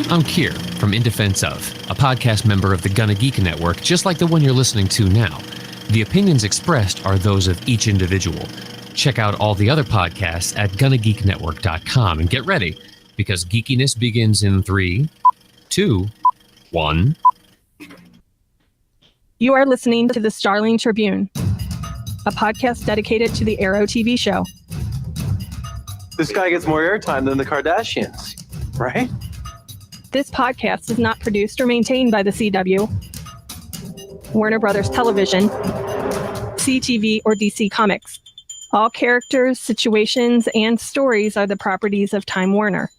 I'm Kier from In Defense Of, a podcast member of the Gonna Geek Network, just like the one you're listening to now. The opinions expressed are those of each individual. Check out all the other podcasts at GonnaGeekNetwork.com and get ready, because geekiness begins in 3, 2, 1. You are listening to the Starling Tribune, a podcast dedicated to the Arrow TV show. This guy gets more airtime than the Kardashians, right? This podcast is not produced or maintained by the CW, Warner Brothers Television, CTV, or DC Comics. All characters, situations, and stories are the properties of Time Warner.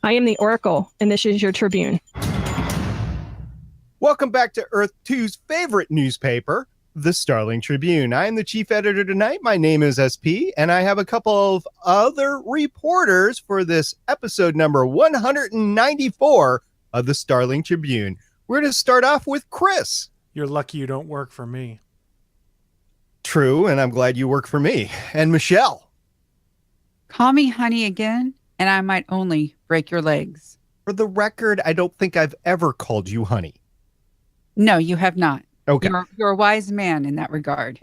I am the Oracle, and this is your Tribune. Welcome back to Earth 2's favorite newspaper, the Starling Tribune. I am the chief editor tonight. My name is SP, and I have a couple of other reporters for this episode number 194 of the Starling Tribune. We're going to start off with Chris. You're lucky you don't work for me. True, and I'm glad you work for me. And Michelle. Call me honey again, and I might only break your legs. For the record, I don't think I've ever called you honey. No, you have not. Okay. You're a wise man in that regard.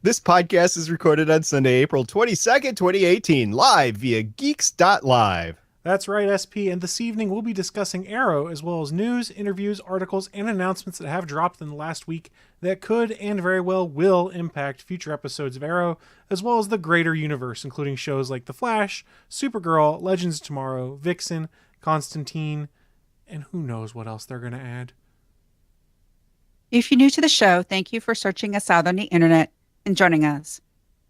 This podcast is recorded on Sunday, April 22nd, 2018, live via geeks.live. That's right, SP, and this evening we'll be discussing Arrow, as well as news, interviews, articles, and announcements that have dropped in the last week that could and very well will impact future episodes of Arrow, as well as the greater universe, including shows like The Flash, Supergirl, Legends of Tomorrow, Vixen, Constantine, and who knows what else they're going to add. If you're new to the show, thank you for searching us out on the internet and joining us.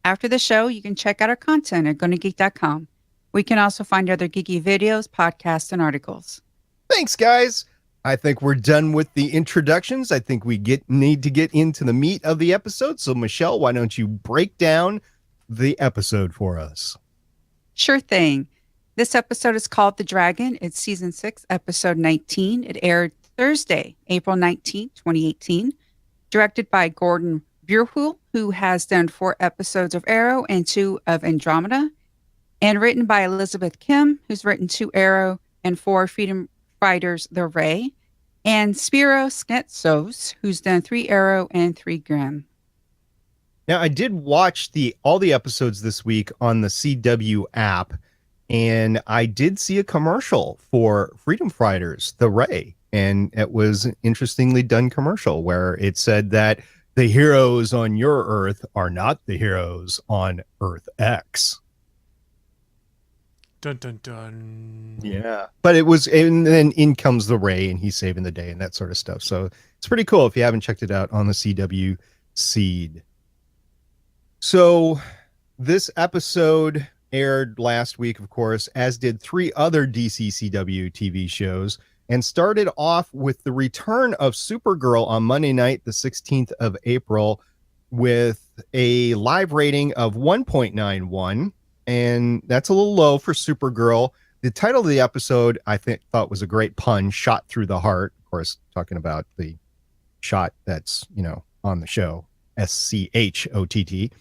After the show, you can check out our content at GonnaGeek.com. We can also find other geeky videos, podcasts, and articles. Thanks, guys. I think we're done with the introductions. I think we need to get into the meat of the episode. So, Michelle, why don't you break down the episode for us? Sure thing. This episode is called The Dragon. It's season 6, episode 19. It aired Thursday, April 19th, 2018. Directed by Gordon Bierhul, who has done 4 episodes of Arrow and 2 of Andromeda. And written by Elizabeth Kim, who's written 2 Arrow and 4 Freedom Fighters, The Ray. And Spiro Sketsos, who's done 3 Arrow and 3 Grimm. Now, I did watch all the episodes this week on the CW app, and I did see a commercial for Freedom Fighters, The Ray. And it was an interestingly done commercial where it said that the heroes on your Earth are not the heroes on Earth X. Dun, dun, dun. Yeah. But it was, and then in comes the Ray and he's saving the day and that sort of stuff. So it's pretty cool if you haven't checked it out on the CW seed. So this episode aired last week, of course, as did 3 other DC CW TV shows, and started off with the return of Supergirl on Monday night, the 16th of April, with a live rating of 1.91. And that's a little low for Supergirl. The title of the episode, I thought was a great pun, Shot Through the Heart. Of course, talking about the shot that's, on the show, SCHOTT.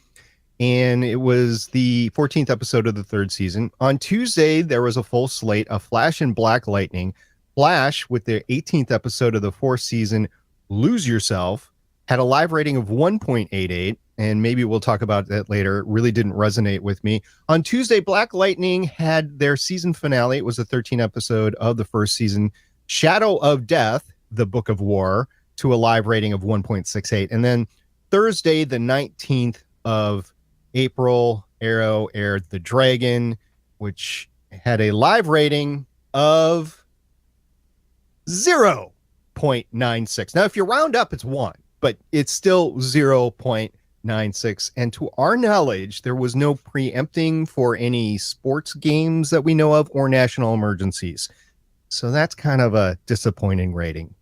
And it was the 14th episode of the 3rd season. On Tuesday, there was a full slate of Flash and Black Lightning. Flash, with their 18th episode of the 4th season, Lose Yourself, had a live rating of 1.88, and maybe we'll talk about that later. It really didn't resonate with me. On Tuesday, Black Lightning had their season finale. It was the 13th episode of the 1st season, Shadow of Death, the Book of War, to a live rating of 1.68. And then Thursday, the 19th of April, Arrow aired The Dragon, which had a live rating of 0.96. Now, if you round up, it's 1, but it's still 0.96. And to our knowledge, there was no preempting for any sports games that we know of or national emergencies. So that's kind of a disappointing rating.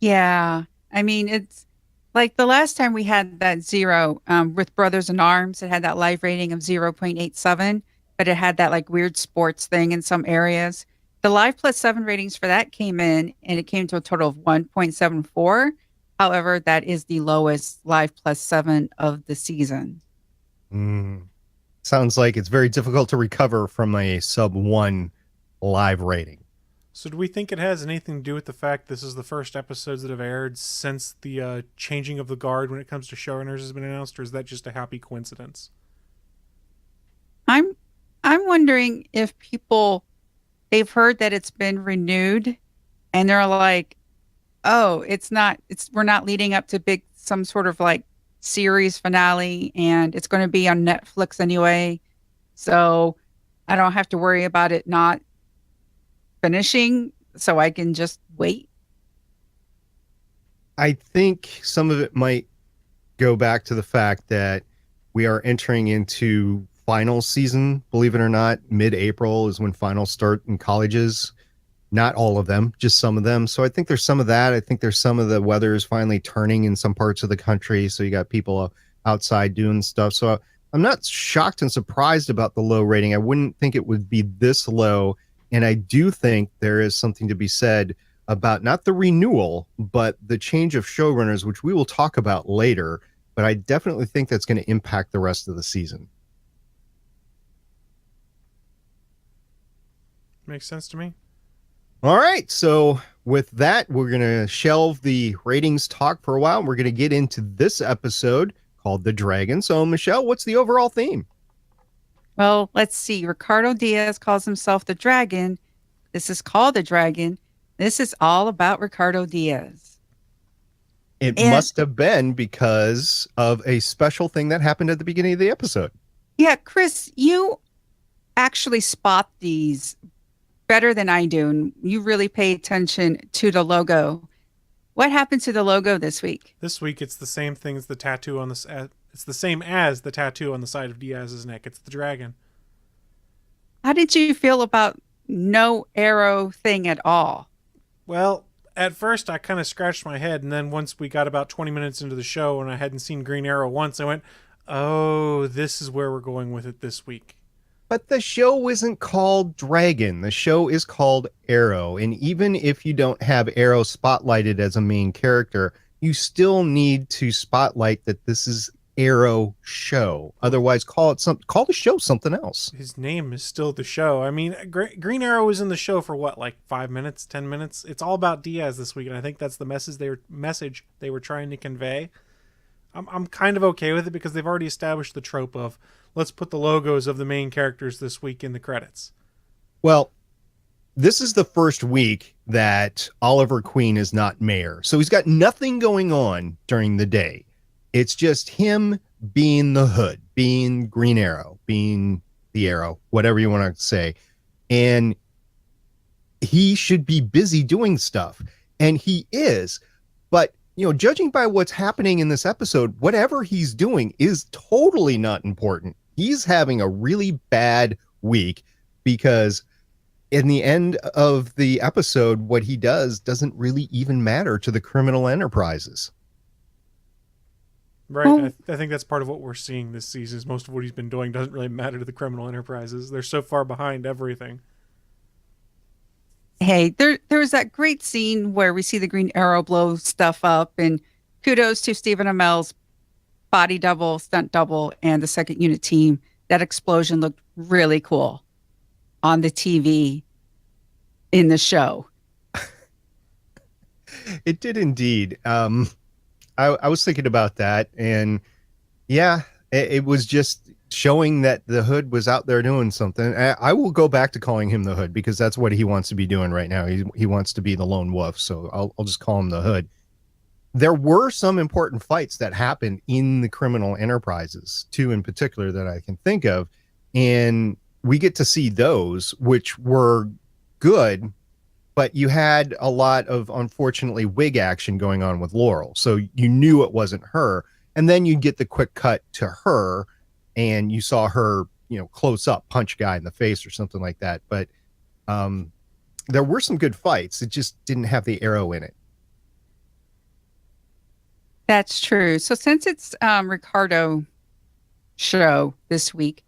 Yeah. I mean, it's like the last time we had that 0 with Brothers in Arms, it had that live rating of 0.87, but it had that like weird sports thing in some areas. The Live Plus 7 ratings for that came in, and it came to a total of 1.74. However, that is the lowest Live Plus 7 of the season. sounds like it's very difficult to recover from a sub 1 live rating. So do we think it has anything to do with the fact this is the first episodes that have aired since the changing of the guard when it comes to showrunners has been announced, or is that just a happy coincidence? I'm wondering if they've heard that it's been renewed and they're like, oh, we're not leading up to some sort of like series finale, and it's going to be on Netflix anyway. So I don't have to worry about it not finishing, so I can just wait. I think some of it might go back to the fact that we are entering into final season. Believe it or not, mid-April is when finals start in colleges. Not all of them, just some of them. So I think there's some of that. I think there's some of the weather is finally turning in some parts of the country. So you got people outside doing stuff. So I'm not shocked and surprised about the low rating. I wouldn't think it would be this low. And I do think there is something to be said about not the renewal, but the change of showrunners, which we will talk about later. But I definitely think that's going to impact the rest of the season. Makes sense to me. All right. So with that, we're going to shelve the ratings talk for a while. We're going to get into this episode called The Dragon. So, Michelle, what's the overall theme? Well, let's see. Ricardo Diaz calls himself the Dragon. This is called The Dragon. This is all about Ricardo Diaz. It must have been because of a special thing that happened at the beginning of the episode. Yeah, Chris, you actually spot these better than I do, and you really pay attention to the logo. What happened to the logo this week? This week, it's the same thing as the tattoo on the. It's the same as the tattoo on the side of Diaz's neck. It's the dragon. How did you feel about no arrow thing at all? Well, at first I kind of scratched my head, and then once we got about 20 minutes into the show and I hadn't seen Green Arrow once, I went, oh, this is where we're going with it this week. But the show isn't called Dragon. The show is called Arrow. And even if you don't have Arrow spotlighted as a main character, you still need to spotlight that this is Arrow show. Otherwise, call the show something else. His name is still the show. I mean, Green Arrow was in the show for what, like 5 minutes, 10 minutes? It's all about Diaz this week, and I think that's the message they were trying to convey. I'm kind of okay with it because they've already established the trope of let's put the logos of the main characters this week in the credits. Well, this is the first week that Oliver Queen is not mayor. So he's got nothing going on during the day. It's just him being the Hood, being Green Arrow, being the Arrow, whatever you want to say. And he should be busy doing stuff. And he is. But, judging by what's happening in this episode, whatever he's doing is totally not important. He's having a really bad week because in the end of the episode, what he does doesn't really even matter to the criminal enterprises. Right. I think that's part of what we're seeing this season is most of what he's been doing doesn't really matter to the criminal enterprises. They're so far behind everything. Hey, there was that great scene where we see the Green Arrow blow stuff up, and kudos to Stephen Amell's body double, stunt double, and the second unit team. That explosion looked really cool on the TV in the show. It did indeed. I was thinking about that, and yeah, it was just showing that the Hood was out there doing something. I will go back to calling him the Hood because that's what he wants to be doing right now. He wants to be the lone wolf, so I'll just call him the Hood. There were some important fights that happened in the criminal enterprises, two in particular that I can think of, and we get to see those, which were good. But you had a lot of, unfortunately, wig action going on with Laurel. So you knew it wasn't her. And then you get the quick cut to her and you saw her, close up, punch a guy in the face or something like that. But there were some good fights. It just didn't have the arrow in it. That's true. So since it's Ricardo show this week,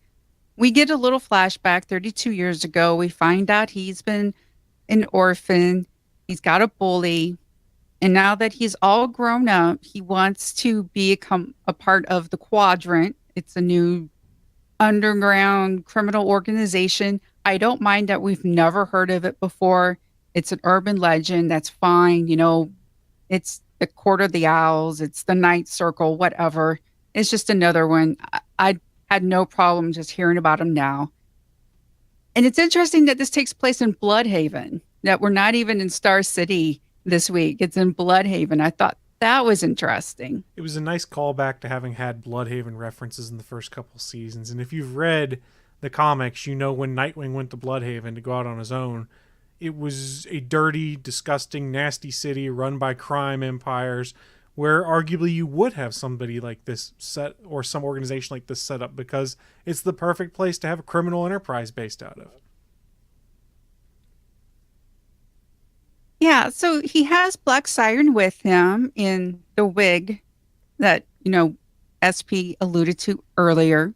we get a little flashback 32 years ago. We find out he's been an orphan. He's got a bully. And now that he's all grown up, he wants to become a part of the Quadrant. It's a new underground criminal organization. I don't mind that we've never heard of it before. It's an urban legend. That's fine. It's the Court of the Owls. It's the Night Circle, whatever. It's just another one. I had no problem just hearing about them now. And it's interesting that this takes place in Bloodhaven, that we're not even in Star City this week. It's in Bloodhaven. I thought that was interesting. It was a nice callback to having had Bloodhaven references in the first couple seasons. And if you've read the comics, when Nightwing went to Bloodhaven to go out on his own, it was a dirty, disgusting, nasty city run by crime empires where arguably you would have somebody like this set, or some organization like this set up, because it's the perfect place to have a criminal enterprise based out of. Yeah, so he has Black Siren with him in the wig that, SP alluded to earlier.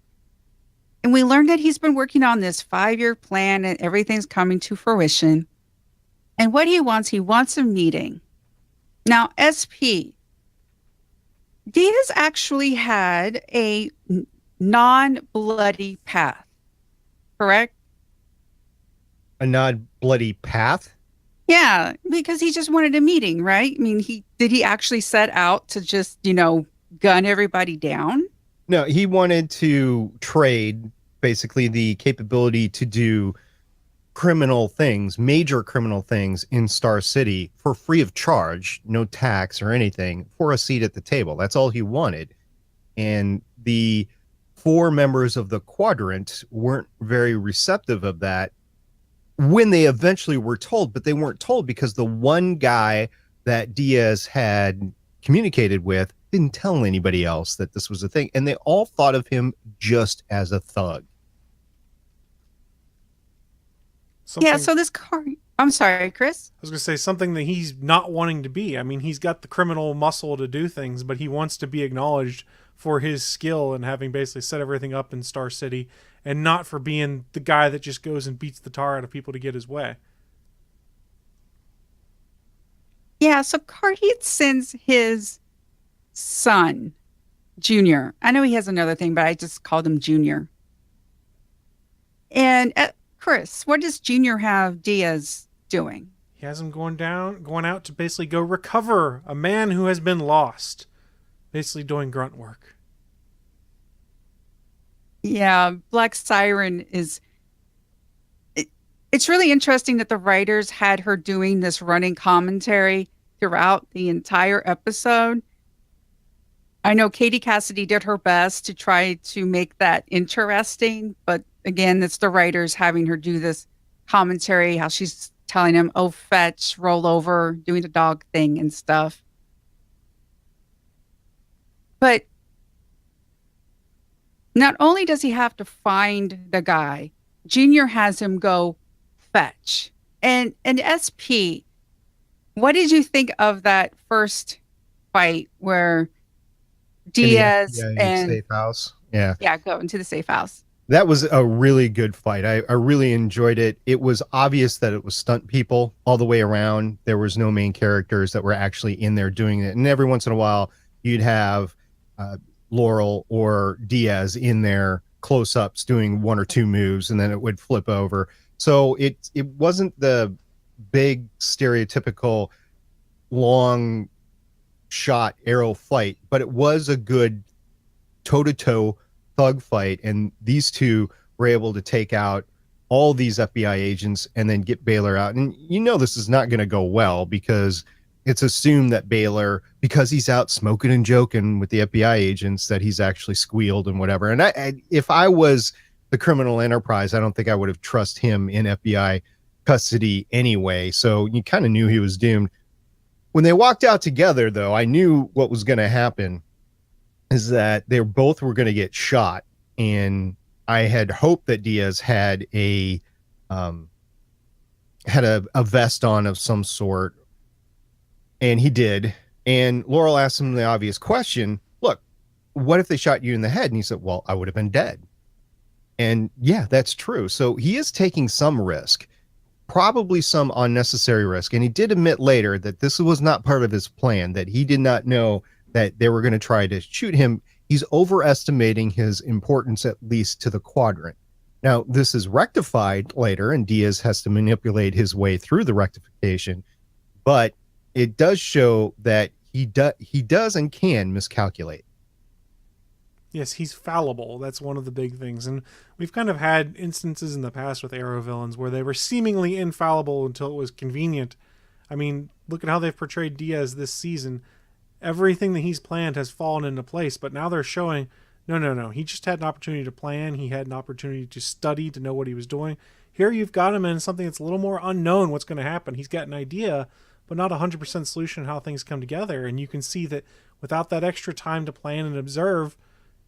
And we learned that he's been working on this 5-year plan and everything's coming to fruition. And what he wants a meeting. Now, SP, Diaz actually had a non-bloody path, correct? A non-bloody path? Yeah, because he just wanted a meeting, right? I mean, did he actually set out to just, gun everybody down? No, he wanted to trade basically the capability to do criminal things, major criminal things in Star City for free of charge, no tax or anything, for a seat at the table. That's all he wanted. And the 4 members of the Quadrant weren't very receptive of that when they eventually were told, but they weren't told because the one guy that Diaz had communicated with didn't tell anybody else that this was a thing. And they all thought of him just as a thug. Yeah, so this car... I'm sorry, Chris? I was going to say something that he's not wanting to be. I mean, he's got the criminal muscle to do things, but he wants to be acknowledged for his skill and having basically set everything up in Star City, and not for being the guy that just goes and beats the tar out of people to get his way. Yeah, so Carheed sends his son, Junior. I know he has another thing, but I just called him Junior. And Chris, what does Junior have Diaz doing? He has him going out to basically go recover a man who has been lost. Basically doing grunt work. Yeah, Black Siren is... It's really interesting that the writers had her doing this running commentary throughout the entire episode. I know Katie Cassidy did her best to try to make that interesting, but again, it's the writers having her do this commentary, how she's telling him, oh, fetch, roll over, doing the dog thing and stuff. But not only does he have to find the guy, Junior has him go fetch. And SP, what did you think of that first fight where Diaz and safe house? Yeah, go into the safe house. That was a really good fight. I really enjoyed it. It was obvious that it was stunt people all the way around. There was no main characters that were actually in there doing it. And every once in a while, you'd have Laurel or Diaz in there close-ups doing 1 or 2 moves, and then it would flip over. So it wasn't the big stereotypical long shot arrow fight, but it was a good toe-to-toe thug fight, and these two were able to take out all these FBI agents and then get Baylor out. And this is not going to go well, because it's assumed that Baylor, because he's out smoking and joking with the FBI agents, that he's actually squealed and whatever. And if I was the criminal enterprise, I don't think I would have trusted him in FBI custody anyway. So you kind of knew he was doomed. When they walked out together, though, I knew what was going to happen, is that they both were going to get shot. And I had hoped that Diaz had a vest on of some sort, and he did. And Laurel asked him the obvious question, look, what if they shot you in the head? And he said, well, I would have been dead. And yeah, that's true. So he is taking some risk, probably some unnecessary risk. And he did admit later that this was not part of his plan, that he did not know that they were going to try to shoot him he's overestimating his importance, at least to the quadrant. Now, this is rectified later, and Diaz has to manipulate his way through the rectification, but it does show that he does and can miscalculate. Yes, he's fallible. That's one of the big things. And we've kind of had instances in the past with Arrow villains where they were seemingly infallible until it was convenient. I mean, look at how they've portrayed Diaz this season. Everything that he's planned has fallen into place, but now they're showing, no. He just had an opportunity to plan. He had an opportunity to study, to know what he was doing. Here you've got him in something that's a little more unknown what's going to happen. He's got an idea, but not 100% solution on how things come together. And you can see that without that extra time to plan and observe,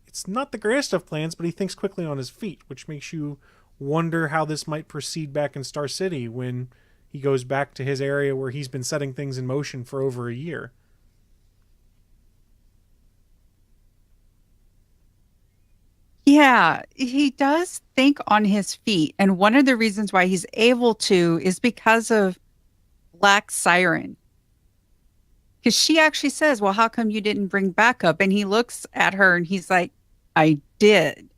it's not the greatest of plans, but he thinks quickly on his feet, which makes you wonder how this might proceed back in Star City when he goes back to his area where he's been setting things in motion for over a year. Yeah, he does think on his feet. And one of the reasons why he's able to is because of Black Siren. Because she actually says, well, how come you didn't bring backup? And he looks at her and he's like, I did.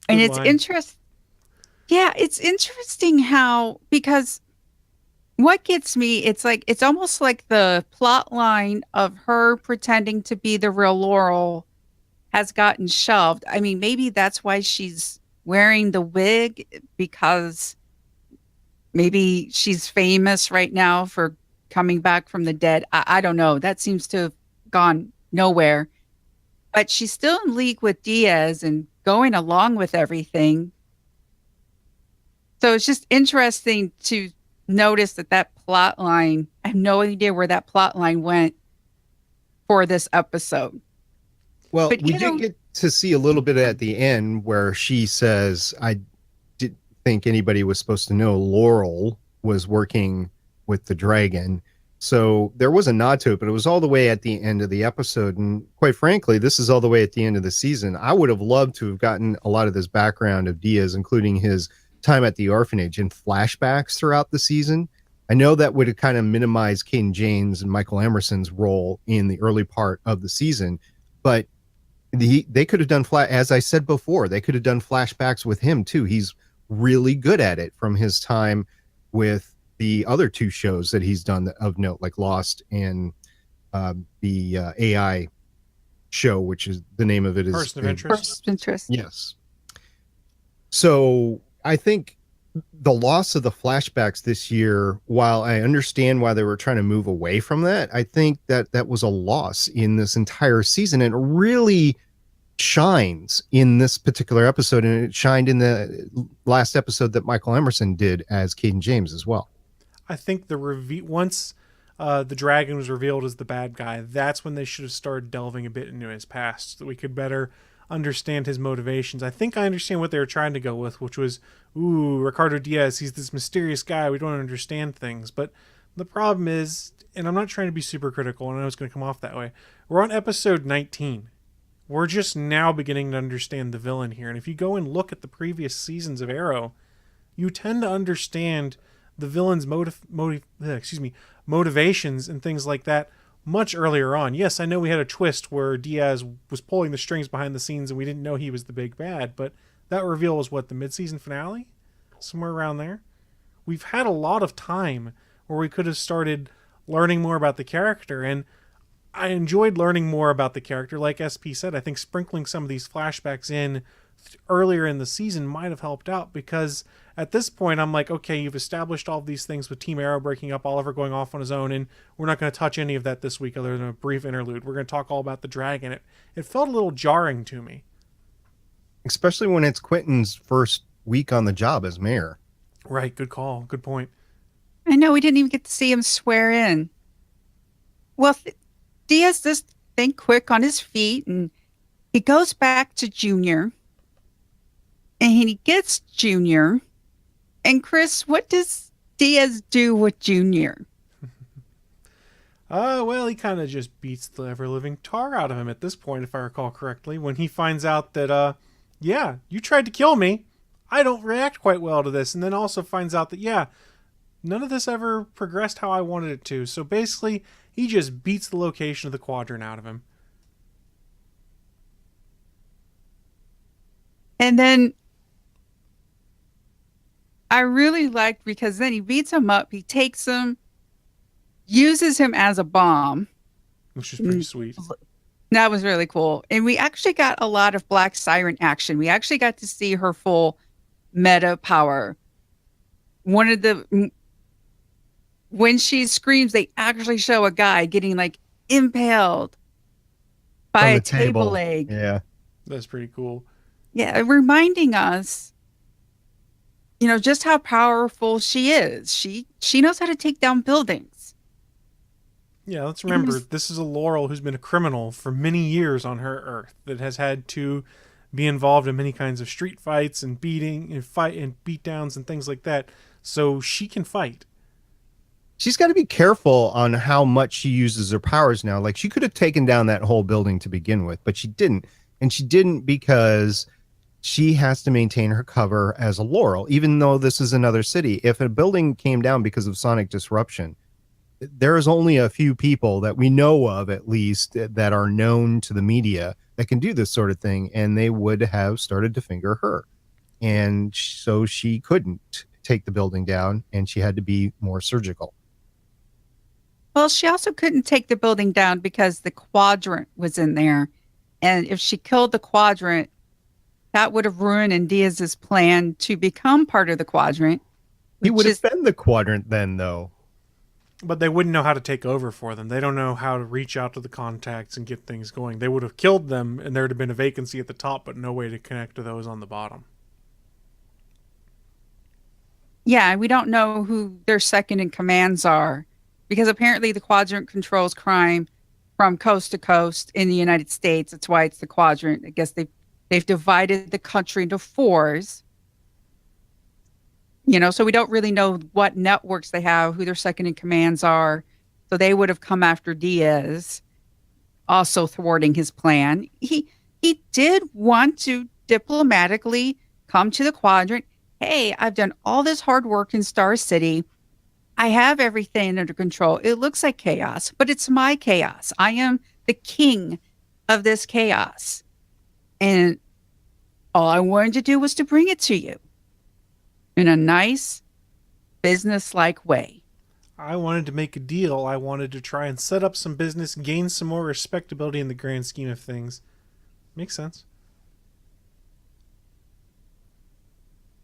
And Good it's line. interesting. Yeah, it's interesting how, because what gets me, it's like, it's almost like the plot line of her pretending to be the real Laurel has gotten shelved. I mean, maybe that's why she's wearing the wig, because maybe she's famous right now for coming back from the dead. I don't know. That seems to have gone nowhere. But she's still in league with Diaz and going along with everything. So it's just interesting to notice that plot line, I have no idea where that plot line went for this episode. Well, But, we you did know- get to see a little bit at the end where she says, I didn't think anybody was supposed to know Laurel was working with the dragon. So there was a nod to it, but it was all the way at the end of the episode. And quite frankly, this is all the way at the end of the season. I would have loved to have gotten a lot of this background of Diaz, including his time at the orphanage, and flashbacks throughout the season. I know that would have kind of minimized Caden James and Michael Emerson's role in the early part of the season, but they could have done as I said before, they could have done flashbacks with him too. He's really good at it from his time with the other two shows that he's done of note, like Lost and the AI show, which is the name of it is Person of Interest. First interest. Yes. So I think the loss of the flashbacks this year, while I understand why they were trying to move away from that, I think that was a loss in this entire season, and it really shines in this particular episode, and it shined in the last episode that Michael Emerson did as Caden James as well. I think once the dragon was revealed as the bad guy, that's when they should have started delving a bit into his past, so that we could better understand his motivations. I think I understand what they were trying to go with, which was, Ricardo Diaz, he's this mysterious guy, we don't understand things. But the problem is, and I'm not trying to be super critical, and I know it's going to come off that way, we're on episode 19. We're just now beginning to understand the villain here. And if you go and look at the previous seasons of Arrow, you tend to understand the villain's motivations and things like that much earlier on. Yes, I know we had a twist where Diaz was pulling the strings behind the scenes and we didn't know he was the big bad, but that reveal was what, the mid-season finale? Somewhere around there. We've had a lot of time where we could have started learning more about the character, and I enjoyed learning more about the character. Like SP said, I think sprinkling some of these flashbacks in earlier in the season might have helped out, because at this point I'm like, okay, you've established all of these things with Team Arrow breaking up, Oliver going off on his own, and we're not going to touch any of that this week other than a brief interlude. We're going to talk all about the dragon. It felt a little jarring to me. Especially when it's Quentin's first week on the job as mayor. Right, good call, good point. I know, we didn't even get to see him swear in. Well, Diaz does think quick on his feet, and he goes back to Junior. And he gets Junior. And Chris, what does Diaz do with Junior? Well, he kind of just beats the ever-living tar out of him at this point, if I recall correctly, when he finds out that, yeah, you tried to kill me. I don't react quite well to this. And then also finds out that, yeah, none of this ever progressed how I wanted it to. So basically, he just beats the location of the quadrant out of him. And then I really liked because then he beats him up, he takes him, uses him as a bomb. Which is pretty sweet. That was really cool. And we actually got a lot of Black Siren action. We actually got to see her full meta power. When she screams, they actually show a guy getting like impaled by a table leg. Yeah. That's pretty cool. Yeah, reminding us, just how powerful she is. She knows how to take down buildings. Yeah, let's remember, this is a Laurel who's been a criminal for many years on her Earth that has had to be involved in many kinds of street fights and beating and beatdowns and things like that. So she can fight. She's got to be careful on how much she uses her powers now. Like, she could have taken down that whole building to begin with, but she didn't. And she didn't because she has to maintain her cover as a Laurel, even though this is another city. If a building came down because of sonic disruption, there is only a few people that we know of, at least, that are known to the media that can do this sort of thing, and they would have started to finger her. And so she couldn't take the building down, and she had to be more surgical. Well, she also couldn't take the building down because the quadrant was in there. And if she killed the quadrant, that would have ruined Diaz's plan to become part of the quadrant. He would have been the quadrant then, though. But they wouldn't know how to take over for them. They don't know how to reach out to the contacts and get things going. They would have killed them, and there would have been a vacancy at the top, but no way to connect to those on the bottom. Yeah, we don't know who their second in commands are, because apparently the quadrant controls crime from coast to coast in the United States. That's why it's the quadrant. I guess they've divided the country into fours. So we don't really know what networks they have, who their second in commands are. So they would have come after Diaz, also thwarting his plan. He did want to diplomatically come to the quadrant. Hey, I've done all this hard work in Star City. I have everything under control. It looks like chaos, but it's my chaos. I am the king of this chaos. And all I wanted to do was to bring it to you in a nice, business-like way. I wanted to make a deal. I wanted to try and set up some business, gain some more respectability in the grand scheme of things. Makes sense.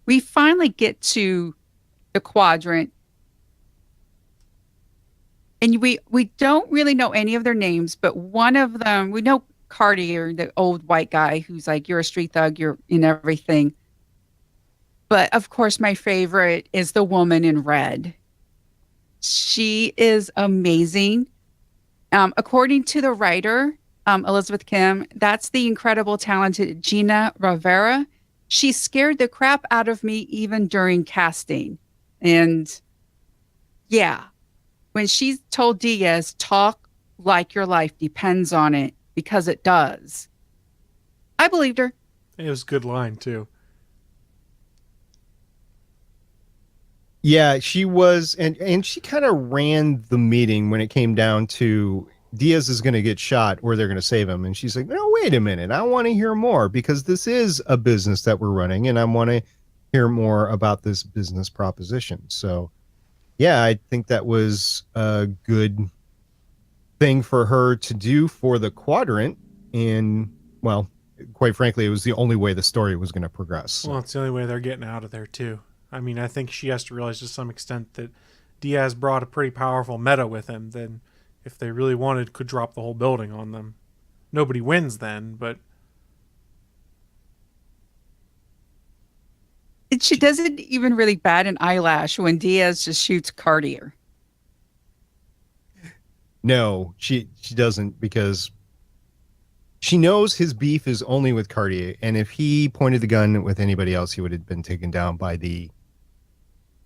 We finally get to the quadrant. And we don't really know any of their names, but one of them, we know Cartier, the old white guy who's like, you're a street thug, you're in everything. But of course, my favorite is the woman in red. She is amazing. According to the writer, Elizabeth Kim, that's the incredible, talented Gina Rivera. She scared the crap out of me even during casting. And yeah, when she told Diaz, talk like your life depends on it, because it does, I believed her. It was a good line, too. Yeah, she was, and she kind of ran the meeting when it came down to Diaz is going to get shot or they're going to save him. And she's like, no, wait a minute. I want to hear more, because this is a business that we're running, and I want to hear more about this business proposition. So, yeah, I think that was a good thing for her to do for the quadrant. And, well, quite frankly, it was the only way the story was going to progress. So. Well, it's the only way they're getting out of there, too. I mean, I think she has to realize to some extent that Diaz brought a pretty powerful meta with him. Then, if they really wanted, could drop the whole building on them. Nobody wins then, but... She doesn't even really bat an eyelash when Diaz just shoots Cartier. No, she doesn't, because she knows his beef is only with Cartier, and if he pointed the gun with anybody else, he would have been taken down by the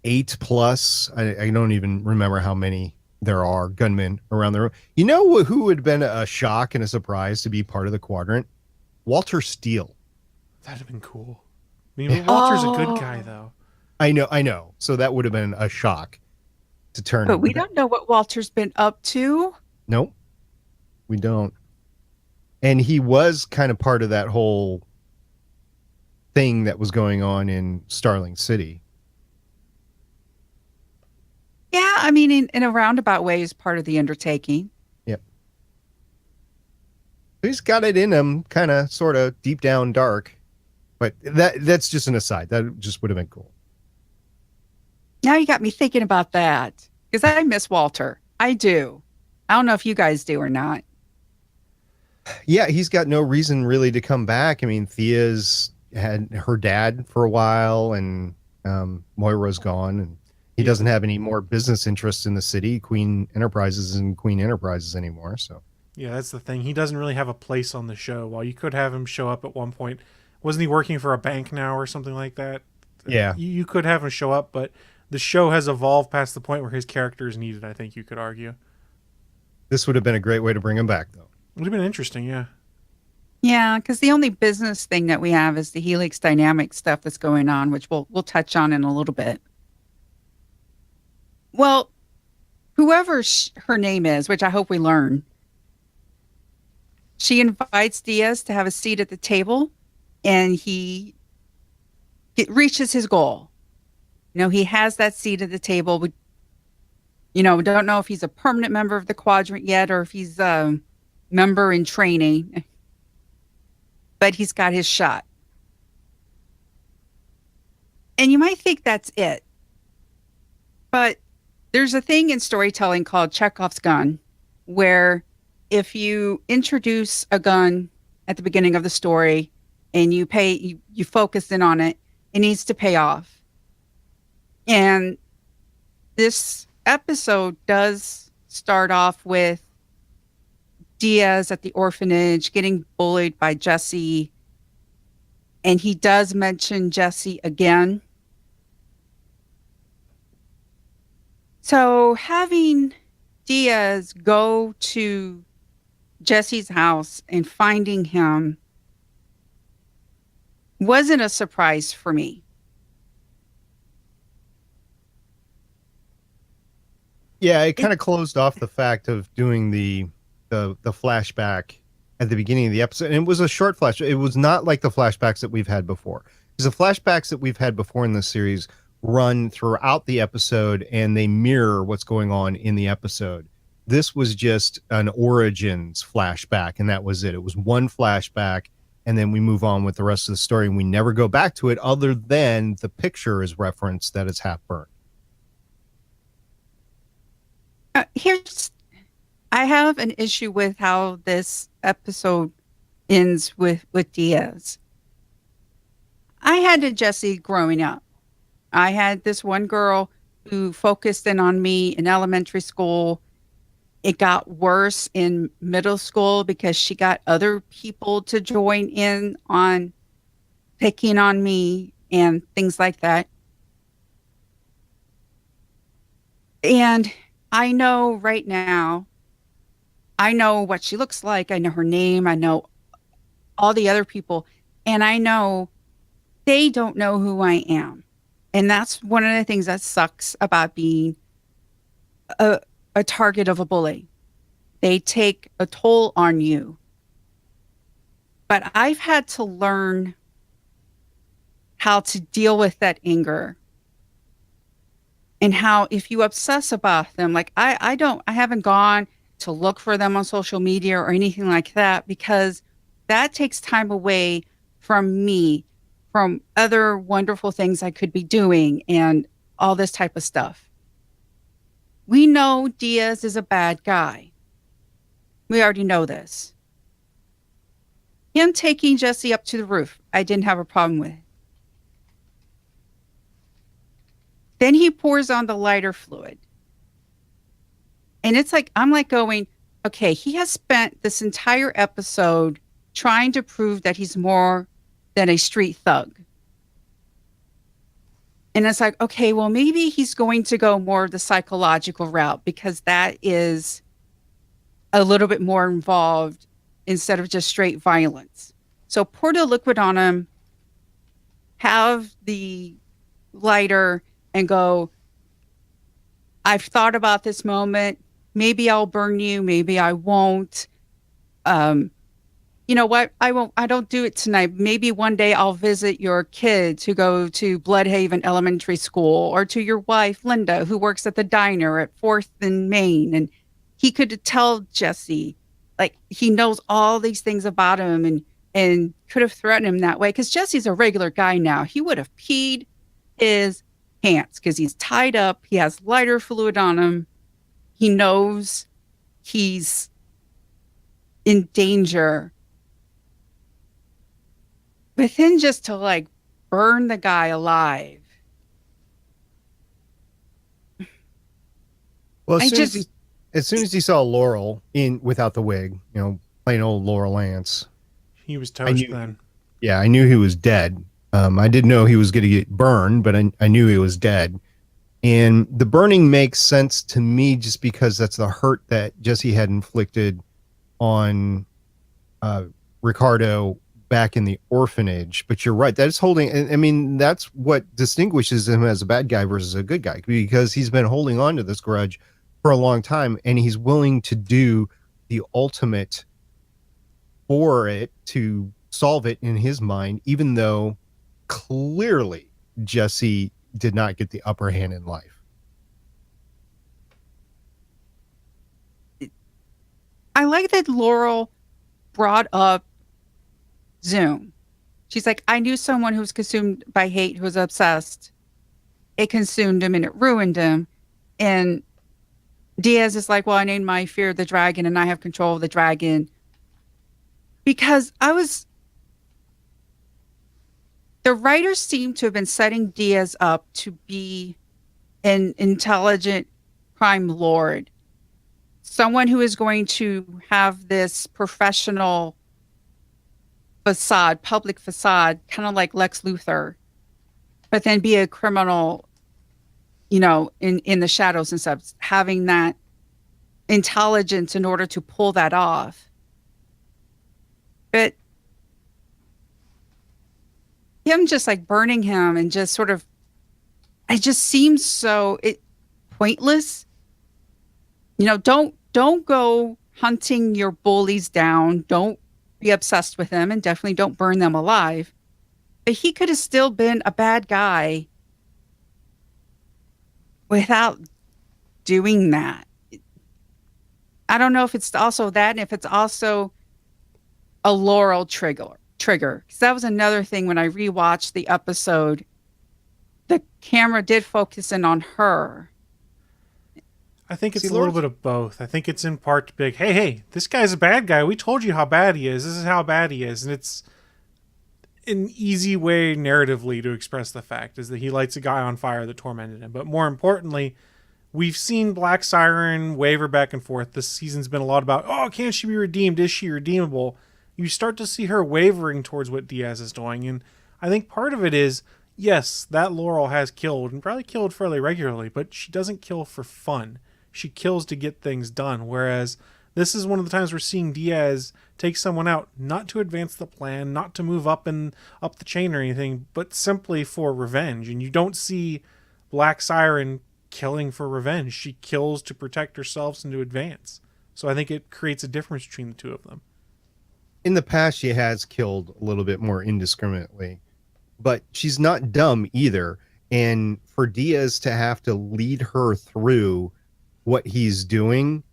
8+. I don't even remember how many there are gunmen around the room. You know who would have been a shock and a surprise to be part of the quadrant? Walter Steele. That'd have been cool. I mean, Walter's a good guy, though. I know. So that would have been a shock to turn. But we don't know what Walter's been up to. Nope, we don't. And he was kind of part of that whole thing that was going on in Starling City. Yeah, I mean, in a roundabout way, is part of the undertaking. Yep. He's got it in him, kind of, sort of deep down dark. But that's just an aside. That just would have been cool. Now you got me thinking about that because I miss Walter. I do. I don't know if you guys do or not. Yeah, he's got no reason really to come back. I mean, Thea's had her dad for a while, and Moira's gone, and he doesn't have any more business interests in the city. Queen Enterprises isn't Queen Enterprises anymore. So Yeah, that's the thing. He doesn't really have a place on the show. While you could have him show up at one point, wasn't he working for a bank now or something like that? yeah, You could have him show up, but the show has evolved past the point where his character is needed, I think you could argue. this would have been a great way to bring him back, though. It would have been interesting, yeah. Yeah, because the only business thing that we have is the Helix dynamic stuff that's going on, which we'll touch on in a little bit. Well, whoever her name is, which I hope we learn, she invites Diaz to have a seat at the table, and he reaches his goal. He has that seat at the table. We don't know if he's a permanent member of the Quadrant yet or if he's a member in training, but he's got his shot. And you might think that's it. But there's a thing in storytelling called Chekhov's gun, where if you introduce a gun at the beginning of the story and you focus in on it, it needs to pay off. And this episode does start off with Diaz at the orphanage getting bullied by Jesse. And he does mention Jesse again. So having Diaz go to Jesse's house and finding him wasn't a surprise for me. Yeah, it kind of closed off the fact of doing the flashback at the beginning of the episode. And it was a short flash. It was not like the flashbacks that we've had before. Because the flashbacks that we've had before in this series run throughout the episode and they mirror what's going on in the episode. This was just an origins flashback, and that was it. It was one flashback, and then we move on with the rest of the story, and we never go back to it other than the picture is referenced that it's half burnt. I have an issue with how this episode ends with Diaz. I had a Jesse growing up. I had this one girl who focused in on me in elementary school. It got worse in middle school because she got other people to join in on picking on me and things like that. And I know right now, I know what she looks like. I know her name. I know all the other people. And I know they don't know who I am. And that's one of the things that sucks about being a target of a bully. They take a toll on you. But I've had to learn how to deal with that anger. And how if you obsess about them, like I haven't gone to look for them on social media or anything like that, because that takes time away from me, from other wonderful things I could be doing and all this type of stuff. We know Diaz is a bad guy. We already know this. Him taking Jesse up to the roof, I didn't have a problem with. Then he pours on the lighter fluid. And it's like, I'm like going, okay, he has spent this entire episode trying to prove that he's more than a street thug. And it's like, okay, well, maybe he's going to go more the psychological route because that is a little bit more involved instead of just straight violence. So pour the liquid on him, have the lighter, and go, I've thought about this moment. Maybe I'll burn you. Maybe I won't. you know what? I don't do it tonight. Maybe one day I'll visit your kids who go to Bloodhaven Elementary School, or to your wife, Linda, who works at the diner at 4th and Main. And he could tell Jesse, like, he knows all these things about him, and could have threatened him that way. Because Jesse's a regular guy now. He would have peed his pants because he's tied up. He has lighter fluid on him. He knows he's in danger. But then just to like burn the guy alive. Well, as soon as he saw Laurel without the wig, plain old Laurel Lance, He was toast then. yeah, I knew he was dead. I didn't know he was going to get burned, but I knew he was dead. And the burning makes sense to me just because that's the hurt that Jesse had inflicted on Ricardo back in the orphanage. But you're right. That's that's what distinguishes him as a bad guy versus a good guy, because he's been holding on to this grudge for a long time, and he's willing to do the ultimate for it to solve it in his mind, even though clearly Jesse did not get the upper hand in life. I like that Laurel brought up Zoom. She's like, I knew someone who was consumed by hate, who was obsessed. It consumed him and it ruined him. And Diaz is like, well, I named my fear the dragon, and I have control of the dragon. Because the writers seem to have been setting Diaz up to be an intelligent crime lord. Someone who is going to have this professional facade, public facade, kind of like Lex Luthor, but then be a criminal, in the shadows and stuff, having that intelligence in order to pull that off. But him just like burning him and just sort of, it just seems so pointless. Don't go hunting your bullies down. Don't be obsessed with them, and definitely don't burn them alive. But he could have still been a bad guy without doing that. I don't know if it's also that, and if it's also a Laurel trigger. Because that was another thing when I rewatched the episode. The camera did focus in on her. I think it's a little bit of both. I think it's in part to be like, hey, this guy's a bad guy. We told you how bad he is. This is how bad he is. And it's an easy way narratively to express the fact is that he lights a guy on fire that tormented him. But more importantly, we've seen Black Siren waver back and forth. This season's been a lot about, can she be redeemed? Is she redeemable? You start to see her wavering towards what Diaz is doing. And I think part of it is, yes, that Laurel has killed, and probably killed fairly regularly, but she doesn't kill for fun. She kills to get things done. Whereas this is one of the times we're seeing Diaz take someone out, not to advance the plan, not to move up the chain or anything, but simply for revenge. And you don't see Black Siren killing for revenge. She kills to protect herself and to advance. So I think it creates a difference between the two of them. In the past, she has killed a little bit more indiscriminately, but she's not dumb either. And for Diaz to have to lead her through what he's doing,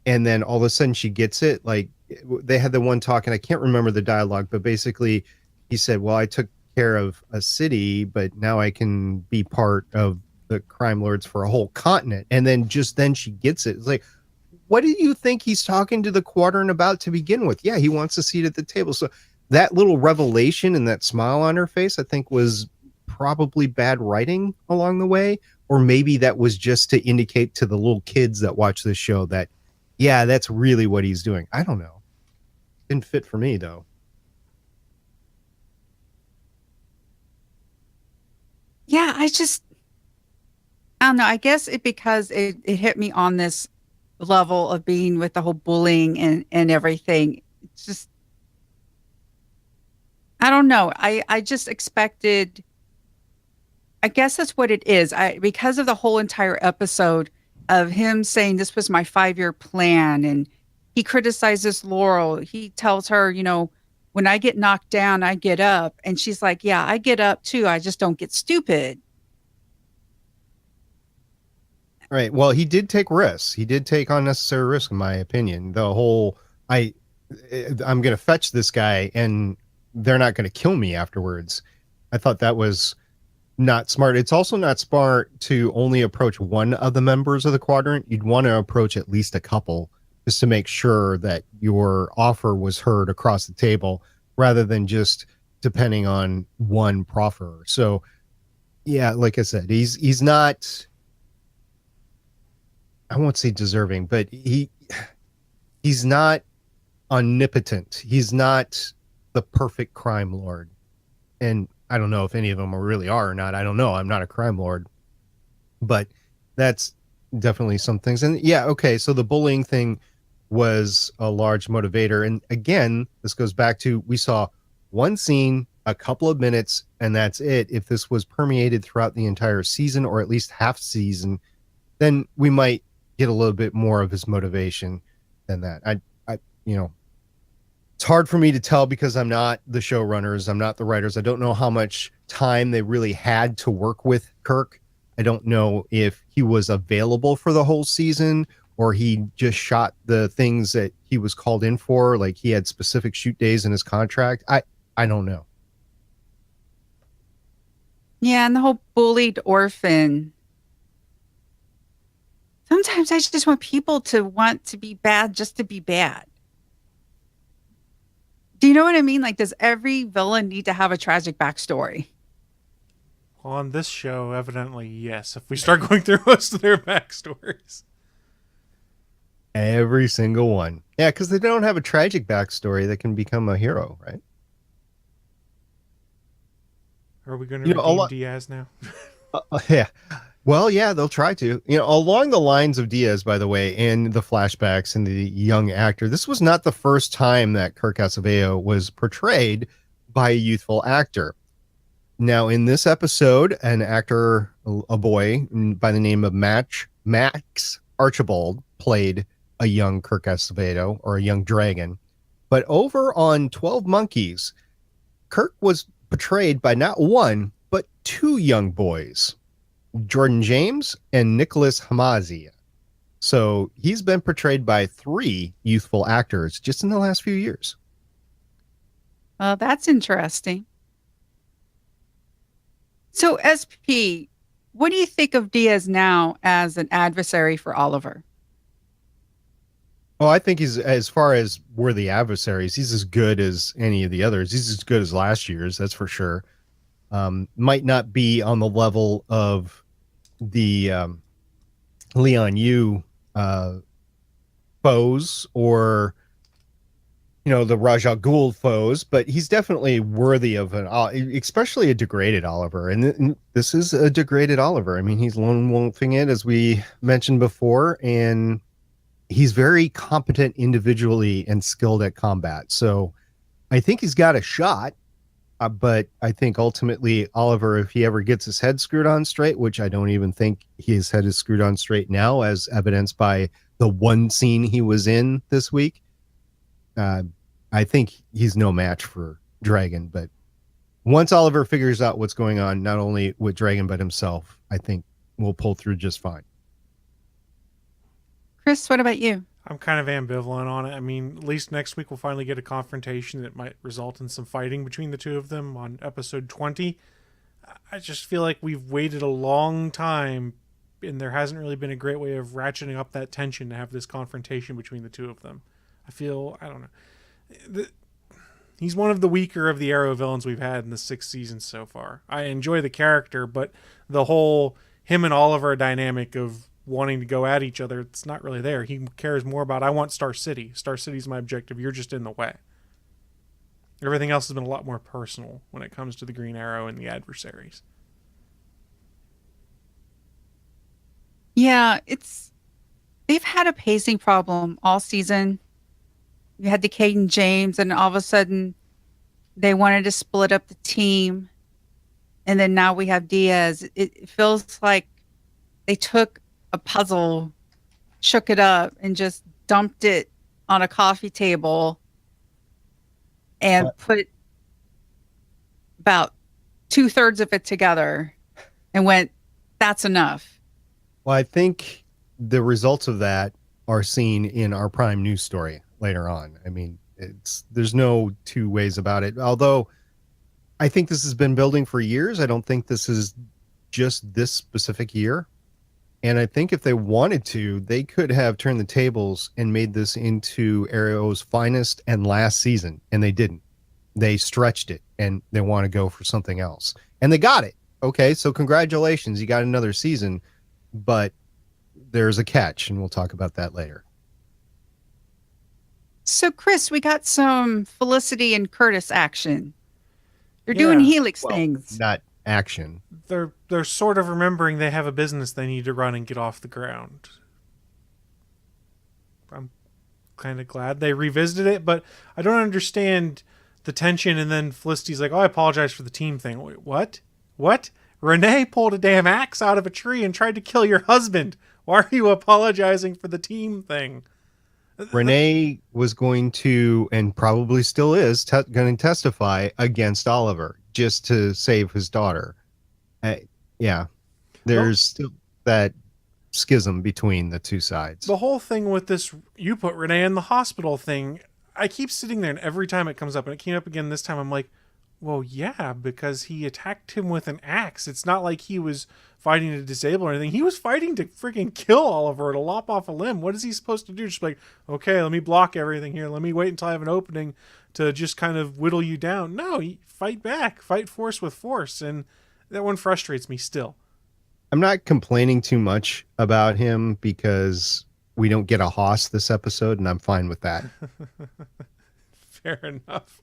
and then all of a sudden she gets it. Like, they had the one talk, and I can't remember the dialogue, but basically he said, well, I took care of a city, but now I can be part of the crime lords for a whole continent. And then she gets it. It's like, what do you think he's talking to the Quadrant about to begin with? Yeah, he wants a seat at the table. So that little revelation and that smile on her face, I think, was probably bad writing along the way. Or maybe that was just to indicate to the little kids that watch this show that, yeah, that's really what he's doing. I don't know. Didn't fit for me, though. Yeah, I don't know. I guess because it hit me on this level of being with the whole bullying and everything. It's just, I don't know. I just expected, I guess that's what it is. Because of the whole entire episode of him saying this was my 5-year plan, and he criticizes Laurel. He tells her, when I get knocked down, I get up. And she's like, yeah, I get up too. I just don't get stupid. Right. Well, he did take risks. He did take unnecessary risk, in my opinion. The whole I'm going to fetch this guy and they're not going to kill me afterwards. I thought that was not smart. It's also not smart to only approach one of the members of the quadrant. You'd want to approach at least a couple just to make sure that your offer was heard across the table rather than just depending on one proffer. So, yeah, like I said, he's not, I won't say deserving, but he's not omnipotent. He's not the perfect crime lord. And I don't know if any of them really are or not. I don't know. I'm not a crime lord. But that's definitely some things. And yeah, okay, so the bullying thing was a large motivator. And again, this goes back to, we saw one scene, a couple of minutes, and that's it. If this was permeated throughout the entire season, or at least half season, then we might get a little bit more of his motivation than that. I it's hard for me to tell because I'm not the showrunners. I'm not the writers. I don't know how much time they really had to work with Kirk. I don't know if he was available for the whole season or he just shot the things that he was called in for. Like he had specific shoot days in his contract. I don't know. Yeah, and the whole bullied orphan. Sometimes I just want people to want to be bad just to be bad. Do you know what I mean? Like, does every villain need to have a tragic backstory? Well, on this show, evidently, yes. If we start going through most of their backstories. Every single one. Yeah, because they don't have a tragic backstory that can become a hero, right? Are we going to redeem Diaz now? Yeah. Well, yeah, they'll try to. Along the lines of Diaz, by the way, and the flashbacks and the young actor, this was not the first time that Kirk Acevedo was portrayed by a youthful actor. Now, in this episode, an actor, a boy by the name of Max Archibald, played a young Kirk Acevedo, or a young dragon. But over on 12 Monkeys, Kirk was portrayed by not one, but two young boys, Jordan James and Nicholas Hamazia. So he's been portrayed by three youthful actors just in the last few years. Well, that's interesting. So, SP, what do you think of Diaz now as an adversary for Oliver? Oh, I think he's, as far as worthy adversaries, he's as good as any of the others. He's as good as last year's, that's for sure. Might not be on the level of the Leon Yu foes or the Raja Ghul foes, but he's definitely worthy of especially a degraded Oliver. And this is a degraded Oliver. I mean, he's lone wolfing it, as we mentioned before, and he's very competent individually and skilled at combat. So I think he's got a shot. But I think ultimately Oliver, if he ever gets his head screwed on straight, which I don't even think his head is screwed on straight now, as evidenced by the one scene he was in this week, I think he's no match for Dragon. But once Oliver figures out what's going on, not only with Dragon, but himself, I think we'll pull through just fine. Chris, what about you? I'm kind of ambivalent on it. I mean, at least next week we'll finally get a confrontation that might result in some fighting between the two of them on episode 20. I just feel like we've waited a long time and there hasn't really been a great way of ratcheting up that tension to have this confrontation between the two of them. I don't know. He's one of the weaker of the Arrow villains we've had in the 6 seasons so far. I enjoy the character, but the whole him and Oliver dynamic of wanting to go at each other, it's not really there. He cares more about, I want Star City. Star City's my objective. You're just in the way. Everything else has been a lot more personal when it comes to the Green Arrow and the adversaries. Yeah, they've had a pacing problem all season. You had the Caden James, and all of a sudden they wanted to split up the team. And then now we have Diaz. It feels like they took a puzzle, shook it up, and just dumped it on a coffee table. and put about 2/3 of it together and went, that's enough. Well, I think the results of that are seen in our Prime News story later on. I mean, there's no two ways about it. Although I think this has been building for years. I don't think this is just this specific year. And I think if they wanted to, they could have turned the tables and made this into Arrow's finest and last season. And they didn't. They stretched it and they want to go for something else. And they got it. Okay, so congratulations. You got another season. But there's a catch, and we'll talk about that later. So, Chris, we got some Felicity and Curtis action. They're doing Helix things. Not action. They're sort of remembering they have a business they need to run and get off the ground. I'm kind of glad they revisited it, but I don't understand the tension. And then Felicity's like, "Oh, I apologize for the team thing." Wait, what? What? Renee pulled a damn axe out of a tree and tried to kill your husband. Why are you apologizing for the team thing? Renee was going to, and probably still is, going to testify against Oliver just to save his daughter. There's still that schism between the two sides. The whole thing with this, you put Renee in the hospital thing, I keep sitting there, and every time it comes up, and it came up again this time, I'm like, well, yeah, because he attacked him with an axe. It's not like he was fighting to disable or anything. He was fighting to freaking kill Oliver, to lop off a limb. What is he supposed to do? Just like, okay, let me block everything here. Let me wait until I have an opening to just kind of whittle you down. No, fight back. Fight force with force. And that one frustrates me still. I'm not complaining too much about him because we don't get a hoss this episode, and I'm fine with that. Fair enough.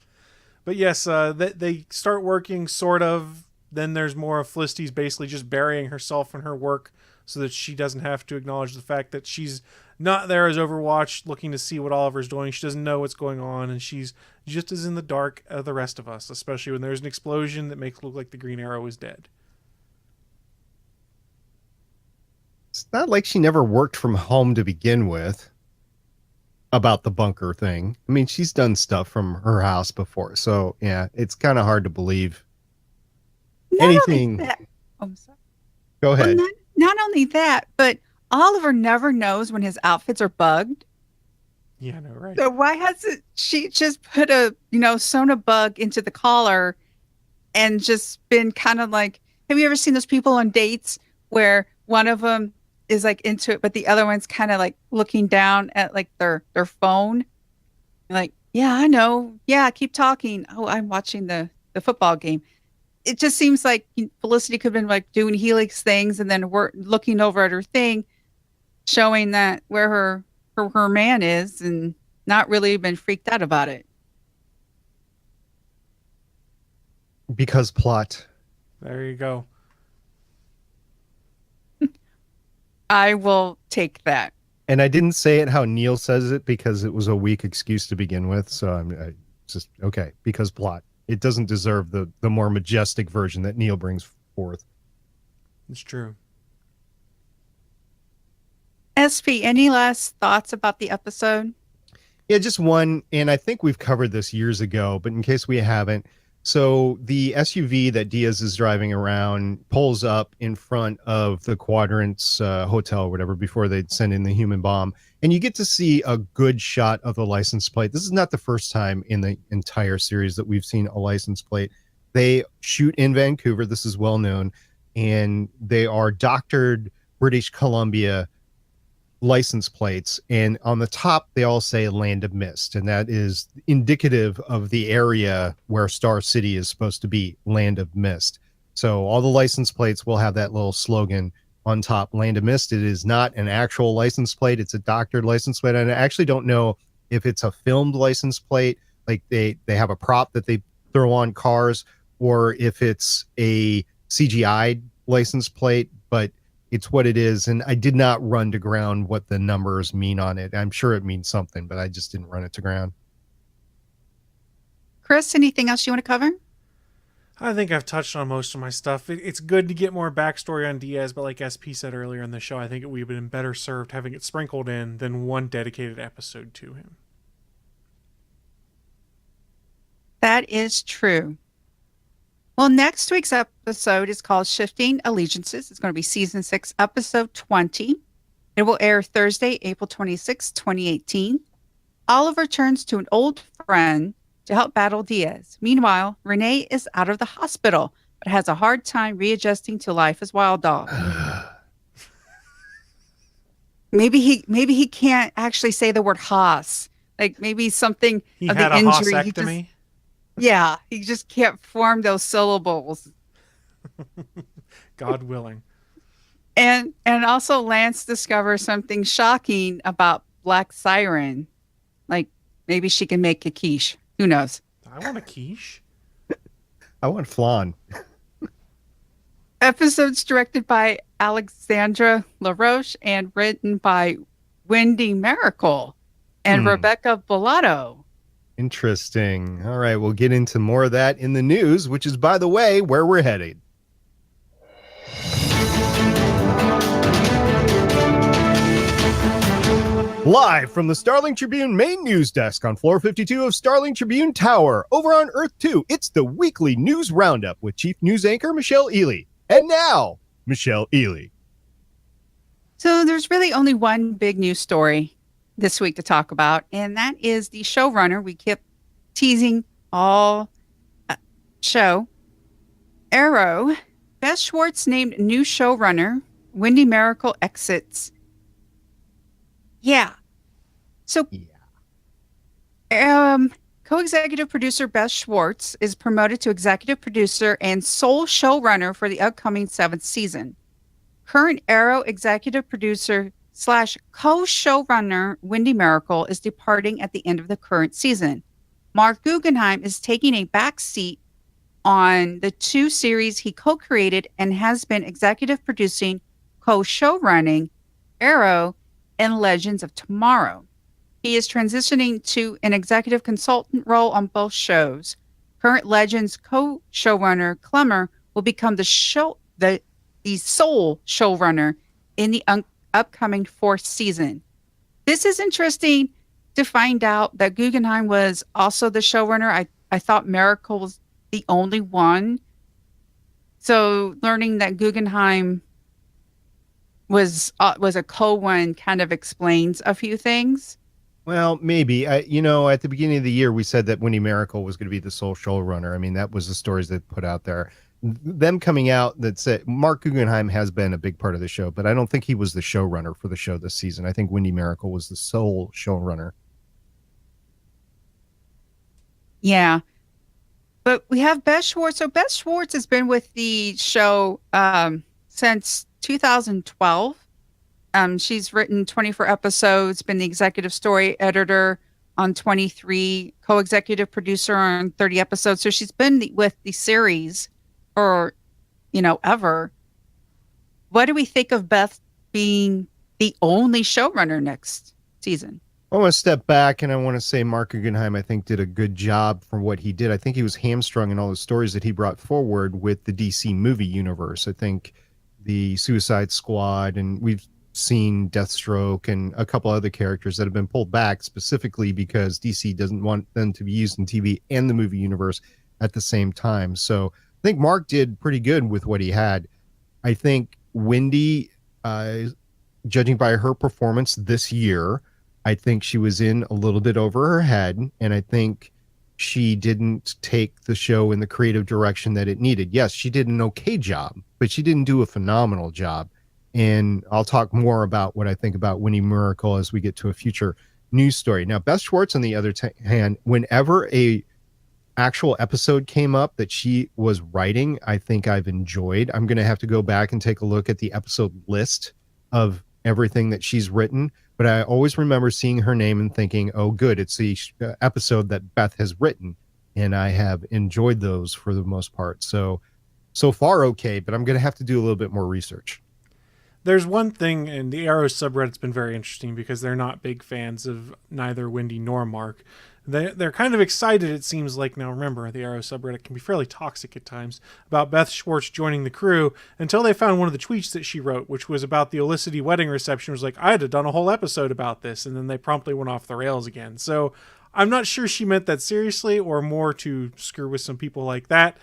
But yes, they start working, sort of. Then there's more of Felicity's basically just burying herself in her work so that she doesn't have to acknowledge the fact that she's not there as Overwatch looking to see what Oliver's doing. She doesn't know what's going on, and she's just as in the dark as the rest of us, especially when there's an explosion that makes it look like the Green Arrow is dead. It's not like she never worked from home to begin with. About the bunker thing. I mean, she's done stuff from her house before. So, yeah, it's kind of hard to believe anything. I'm sorry. Go ahead. Well, not only that, but Oliver never knows when his outfits are bugged. Yeah, no, right. So why hasn't she just put a, Sona bug into the collar and just been kind of like, have you ever seen those people on dates where one of them is like into it, but the other one's kind of like looking down at like their phone? Like, yeah, I know. Yeah, keep talking. Oh, I'm watching the football game. It just seems like Felicity could have been like doing Helix things and then we're looking over at her thing, showing that where her man is and not really been freaked out about it. Because plot. There you go. I will take that. And I didn't say it how Neil says it because it was a weak excuse to begin with. So I'm just, okay, because plot. It doesn't deserve the more majestic version that Neil brings forth. It's true. SP, any last thoughts about the episode? Yeah, just one. And I think we've covered this years ago, but in case we haven't. So the SUV that Diaz is driving around pulls up in front of the Quadrants hotel or whatever before they send in the human bomb. And you get to see a good shot of the license plate. This is not the first time in the entire series that we've seen a license plate. They shoot in Vancouver. This is well known. And they are doctored British Columbia license plates, and on the top they all say Land of Mist, and that is indicative of the area where Star City is supposed to be, Land of Mist. So all the license plates will have that little slogan on top, Land of Mist. It is not an actual license plate, it's a doctored license plate, and I actually don't know if it's a filmed license plate, like they have a prop that they throw on cars, or if it's a CGI license plate, but it's what it is. And I did not run to ground what the numbers mean on it. I'm sure it means something, but I just didn't run it to ground. Chris, anything else you want to cover? I think I've touched on most of my stuff. It's good to get more backstory on Diaz, but like SP said earlier in the show, I think it would have been better served having it sprinkled in than one dedicated episode to him. That is true. Well, next week's episode is called Shifting Allegiances. It's going to be season 6, episode 20. It will air Thursday, April 26, 2018. Oliver turns to an old friend to help battle Diaz. Meanwhile, Renee is out of the hospital, but has a hard time readjusting to life as Wild Dog. Maybe he can't actually say the word Haas. Like maybe something He of had the a injury. Haasectomy. He just can't form those syllables. God willing. And also Lance discovers something shocking about Black Siren. Like maybe she can make a quiche. Who knows? I want a quiche. I want flan. Episodes directed by Alexandra LaRoche and written by Wendy Miracle and Rebecca Bellato. Interesting. All right, we'll get into more of that in the news, which is, by the way, where we're headed. Live from the Starling Tribune main news desk on floor 52 of Starling Tribune Tower, over on Earth 2, it's the weekly news roundup with Chief News Anchor Michelle Ely. And now, Michelle Ely. So there's really only one big news story this week to talk about, and that is the showrunner we kept teasing all show. Arrow. Beth Schwartz named new showrunner. Wendy Miracle exits. Yeah. So, co-executive producer Beth Schwartz is promoted to executive producer and sole showrunner for the upcoming 7th season. Current Arrow executive producer / co-showrunner Wendy Miracle is departing at the end of the current season. Mark Guggenheim is taking a back seat on the 2 series he co-created and has been executive producing, co-showrunning Arrow and Legends of Tomorrow. He is transitioning to an executive consultant role on both shows. Current Legends co-showrunner Clemmer will become the sole showrunner in the upcoming 4th season. This is interesting to find out that Guggenheim was also the showrunner. I thought Miracle was the only one. So learning that Guggenheim was a co-one kind of explains a few things. Well, maybe. At the beginning of the year, we said that Wendy Miracle was going to be the sole showrunner. I mean, that was the stories they put out there. Them coming out that said Mark Guggenheim has been a big part of the show, but I don't think he was the showrunner for the show this season. I think Wendy Miracle was the sole showrunner. Yeah. But we have Beth Schwartz. So Beth Schwartz has been with the show since 2012. She's written 24 episodes, been the executive story editor on 23, co-executive producer on 30 episodes. So she's been with the series for, ever. What do we think of Beth being the only showrunner next season? I want to step back and I want to say Mark Guggenheim, I think, did a good job for what he did. I think he was hamstrung in all the stories that he brought forward with the DC movie universe. I think the Suicide Squad, and we've seen Deathstroke and a couple other characters that have been pulled back specifically because DC doesn't want them to be used in TV and the movie universe at the same time. So I think Mark did pretty good with what he had. I think Wendy, judging by her performance this year, I think she was in a little bit over her head, and I think she didn't take the show in the creative direction that it needed. Yes, she did an okay job, but she didn't do a phenomenal job. And I'll talk more about what I think about Wendy Miracle as we get to a future news story. Now, Beth Schwartz, on the other hand, whenever a actual episode came up that she was writing, I think I've enjoyed. I'm going to have to go back and take a look at the episode list of everything that she's written. But I always remember seeing her name and thinking, oh, good, it's the episode that Beth has written. And I have enjoyed those for the most part. So far, okay, but I'm going to have to do a little bit more research. There's one thing, and the Arrow subreddit's been very interesting because they're not big fans of neither Wendy nor Mark. They're kind of excited, it seems like. Now, remember, the Arrow subreddit can be fairly toxic at times, about Beth Schwartz joining the crew, until they found one of the tweets that she wrote, which was about the Olicity wedding reception. It was like, I had done a whole episode about this, and then they promptly went off the rails again. So I'm not sure she meant that seriously or more to screw with some people like that.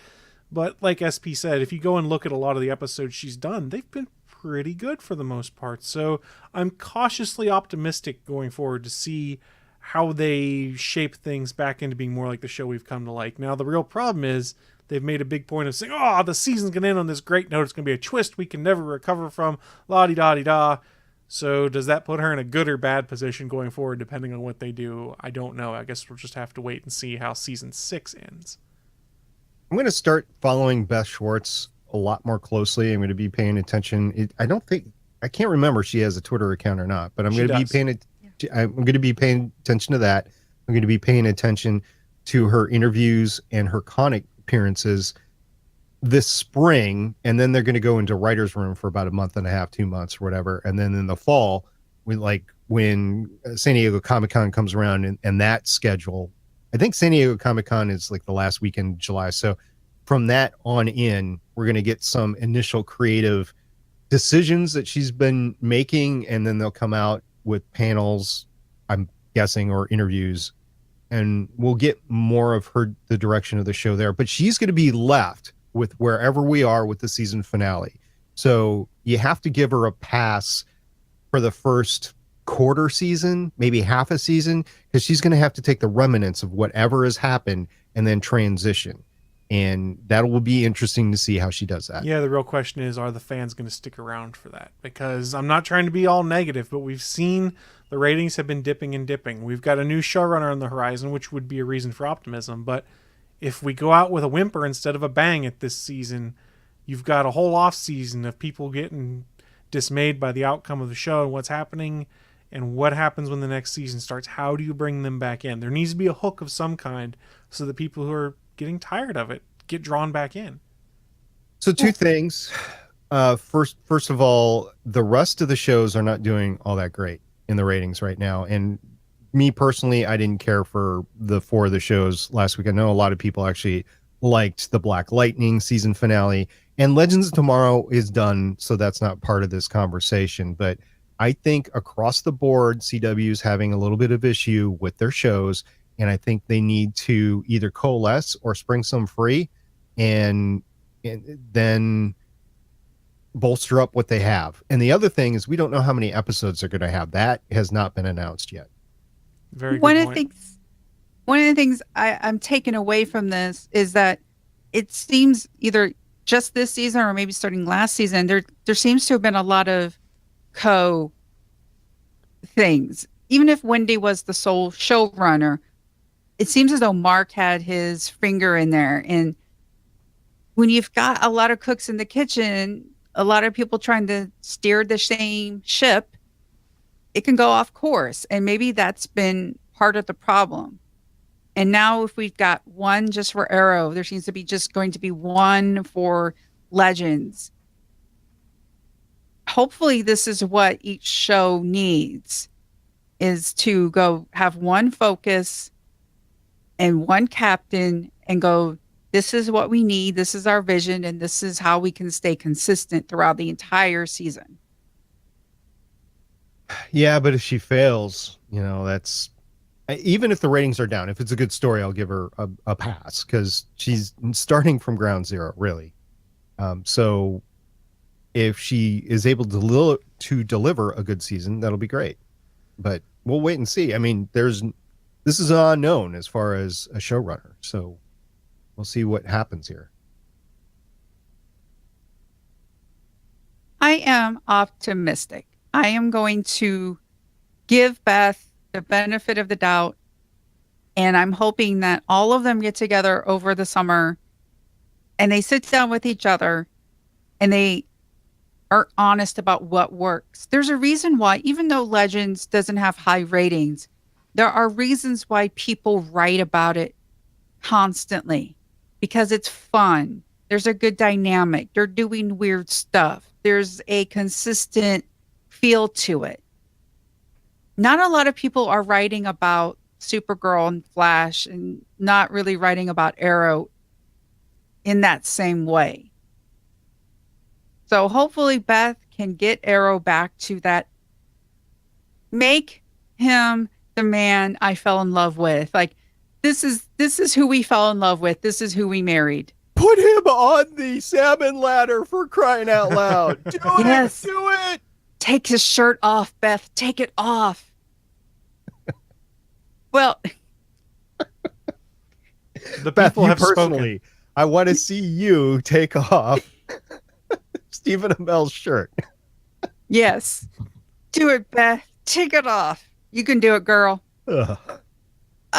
But like SP said, if you go and look at a lot of the episodes she's done, they've been pretty good for the most part. So I'm cautiously optimistic going forward to see how they shape things back into being more like the show we've come to like. Now, the real problem is they've made a big point of saying, oh, the season's going to end on this great note. It's going to be a twist we can never recover from, la-di-da-di-da. So does that put her in a good or bad position going forward, depending on what they do? I don't know. I guess we'll just have to wait and see how season 6 ends. I'm going to start following Beth Schwartz a lot more closely. I'm going to be paying attention. I can't remember if she has a Twitter account or not, but I'm going to be paying attention to that. I'm going to be paying attention to her interviews and her con appearances this spring, and then they're going to go into writer's room for about a month and a half, 2 months or whatever. And then in the fall, when San Diego Comic-Con comes around and that schedule, I think San Diego Comic-Con is like the last weekend of July. So from that on in, we're going to get some initial creative decisions that she's been making, and then they'll come out with panels, I'm guessing, or interviews, and we'll get more of the direction of the show there. But she's going to be left with wherever we are with the season finale. So you have to give her a pass for the first quarter season, maybe half a season, because she's going to have to take the remnants of whatever has happened and then transition. And that will be interesting to see how she does that. Yeah, the real question is, are the fans going to stick around for that? Because I'm not trying to be all negative, but we've seen the ratings have been dipping and dipping. We've got a new showrunner on the horizon, which would be a reason for optimism. But if we go out with a whimper instead of a bang at this season, you've got a whole off season of people getting dismayed by the outcome of the show and what's happening and what happens when the next season starts. How do you bring them back in? There needs to be a hook of some kind so that people who are getting tired of it get drawn back in. So two things. First of all, the rest of the shows are not doing all that great in the ratings right now. And me personally, I didn't care for the 4 of the shows last week. I know a lot of people actually liked the Black Lightning season finale, and Legends of Tomorrow is done, so that's not part of this conversation. But I think across the board, CW is having a little bit of issue with their shows, and I think they need to either coalesce or spring some free and then bolster up what they have. And the other thing is, we don't know how many episodes they're going to have. That has not been announced yet. Very good One point. of the things I'm taking away from this is that it seems either just this season or maybe starting last season, there seems to have been a lot of things. Even if Wendy was the sole showrunner, it seems as though Mark had his finger in there. And when you've got a lot of cooks in the kitchen, a lot of people trying to steer the same ship, it can go off course. And maybe that's been part of the problem. And now if we've got one just for Arrow, there seems to be just going to be one for Legends. Hopefully this is what each show needs, is to go have one focus and one captain and go, this is what we need, this is our vision, and this is how we can stay consistent throughout the entire season. Yeah, but if she fails, that's, even if the ratings are down, if it's a good story, I'll give her a pass, because she's starting from ground zero, really. So if she is able to deliver a good season, that'll be great. But we'll wait and see. I mean, this is unknown as far as a showrunner, so we'll see what happens here. I am optimistic. I am going to give Beth the benefit of the doubt, and I'm hoping that all of them get together over the summer and they sit down with each other and they are honest about what works. There's a reason why, even though Legends doesn't have high ratings, there are reasons why people write about it constantly, because it's fun. There's a good dynamic. They're doing weird stuff. There's a consistent feel to it. Not a lot of people are writing about Supergirl and Flash and not really writing about Arrow in that same way. So hopefully Beth can get Arrow back to that, make him the man I fell in love with. Like, this is who we fell in love with. This is who we married. Put him on the salmon ladder, for crying out loud. Do Yes. it. Do it. Take his shirt off, Beth. Take it off. Well, The Beth, people you have personally, spoken. I want to see you take off Stephen Amell's shirt. yes. Do it, Beth. Take it off. You can do it, girl. Ugh.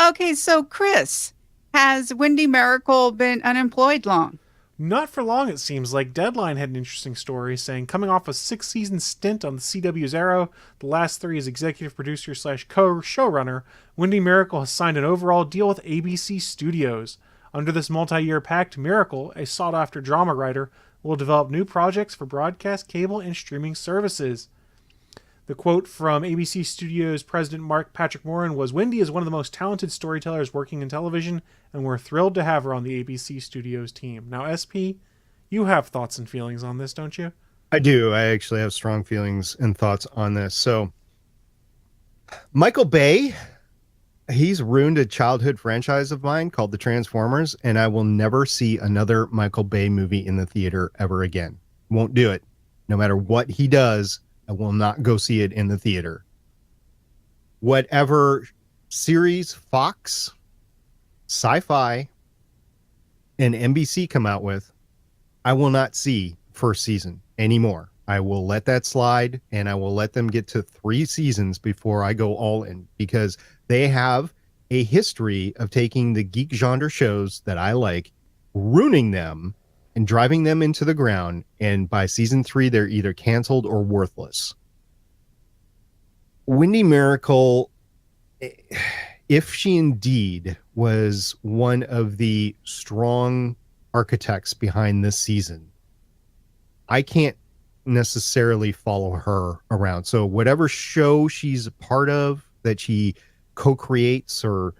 Okay, so Chris, has Wendy Miracle been unemployed long? Not for long, it seems like. Deadline had an interesting story saying, coming off a 6-season stint on the CW's Arrow, the last 3 as executive producer / co-showrunner, Wendy Miracle has signed an overall deal with ABC Studios. Under this multi-year pact, Miracle, a sought-after drama writer, will develop new projects for broadcast, cable, and streaming services. The quote from ABC Studios president Patrick Morin was, Wendy is one of the most talented storytellers working in television, and we're thrilled to have her on the ABC Studios team. Now, SP, you have thoughts and feelings on this, don't you? I do. I actually have strong feelings and thoughts on this. So, Michael Bay, he's ruined a childhood franchise of mine called The Transformers, and I will never see another Michael Bay movie in the theater ever again. Won't do it. No matter what he does, I will not go see it in the theater. Whatever series Fox, Sci-Fi, and NBC come out with, I will not see first season anymore. I will let that slide, and I will let them get to 3 seasons before I go all in, because they have a history of taking the geek genre shows that I like, ruining them, and driving them into the ground, and by season 3 they're either canceled or worthless. Wendy Miracle, if she indeed was one of the strong architects behind this season, I can't necessarily follow her around. So whatever show she's a part of that she co-creates, or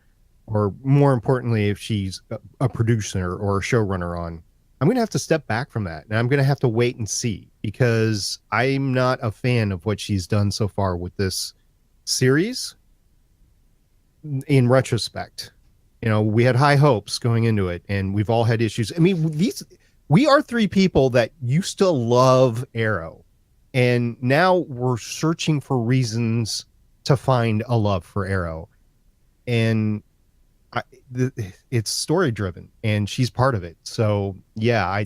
more importantly, if she's a producer or a showrunner on, I'm going to have to step back from that, and I'm going to have to wait and see, because I'm not a fan of what she's done so far with this series. In retrospect, we had high hopes going into it, and we've all had issues. I mean, we are 3 people that used to love Arrow, and now we're searching for reasons to find a love for Arrow, and it's story driven, and she's part of it. So yeah,